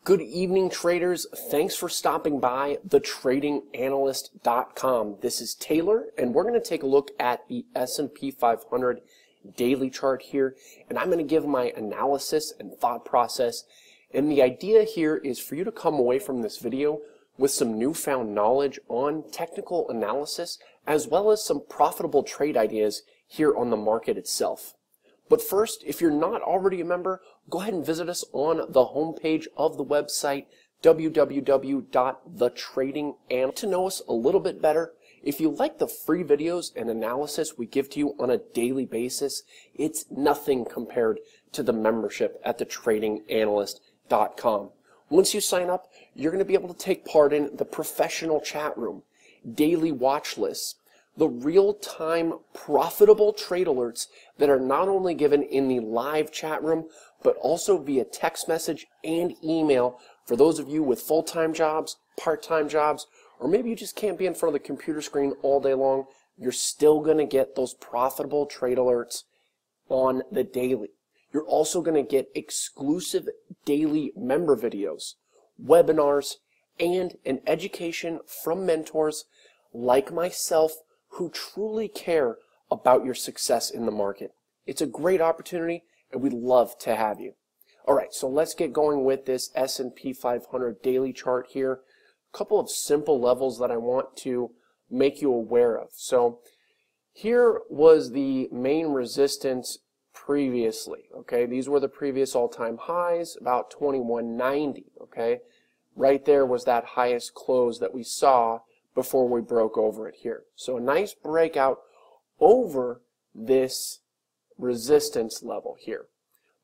Good evening, traders. Thanks for stopping by thetradinganalyst.com. This is Taylor, and we're going to take a look at the S&P 500 daily chart here, and I'm going to give my analysis and thought process. And the idea here is for you to come away from this video with some newfound knowledge on technical analysis, as well as some profitable trade ideas here on the market itself. But first, if you're not already a member, go ahead and visit us on the homepage of the website, www.thetradinganalyst. To know us a little bit better, if you like the free videos and analysis we give to you on a daily basis, it's nothing compared to the membership at thetradinganalyst.com. Once you sign up, you're going to be able to take part in the professional chat room, daily watch lists, the real-time profitable trade alerts that are not only given in the live chat room, but also via text message and email for those of you with full-time jobs, part-time jobs, or maybe you just can't be in front of the computer screen all day long. You're still going to get those profitable trade alerts on the daily. You're also going to get exclusive daily member videos, webinars, and an education from mentors like myself who truly care about your success in the market. It's a great opportunity, and we'd love to have you. All right, so let's get going with this S&P 500 daily chart here. A couple of simple levels that I want to make you aware of. So here was the main resistance previously, okay? These were the previous all-time highs, about 2190, okay? Right there was that highest close that we saw before we broke over it here. So a nice breakout over this resistance level here.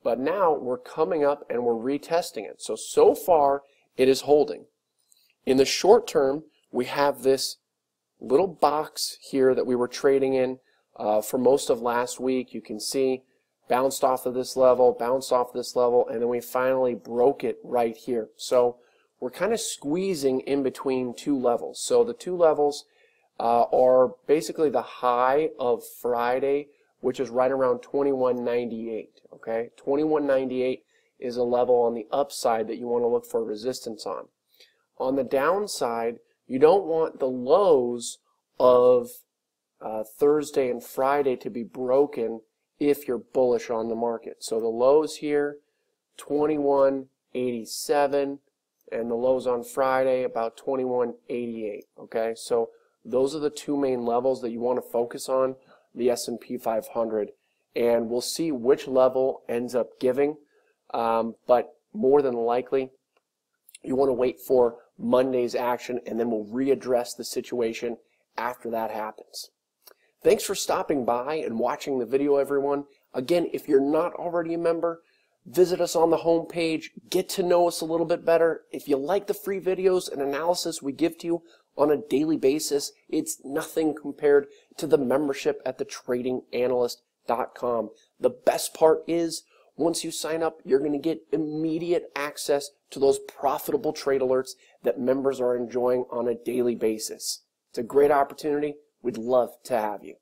But now we're coming up and we're retesting it. So far it is holding. In the short term, we have this little box here that we were trading in for most of last week. You can see bounced off of this level, bounced off this level, and then we finally broke it right here. So we're kind of squeezing in between two levels. So the two levels are basically the high of Friday, which is right around 2198. Okay, 2198 is a level on the upside that you want to look for resistance on. On the downside, you don't want the lows of Thursday and Friday to be broken if you're bullish on the market. So the lows here, 2187. And the lows on Friday about 2188. Okay, so those are the two main levels that you want to focus on, the S&P 500, and we'll see which level ends up giving, but more than likely you want to wait for Monday's action, and then we'll readdress the situation after that happens. Thanks for stopping by and watching the video, everyone. Again, if you're not already a member, visit us on the home page, get to know us a little bit better. If you like the free videos and analysis we give to you on a daily basis, it's nothing compared to the membership at thetradinganalyst.com. The best part is, once you sign up, you're going to get immediate access to those profitable trade alerts that members are enjoying on a daily basis. It's a great opportunity. We'd love to have you.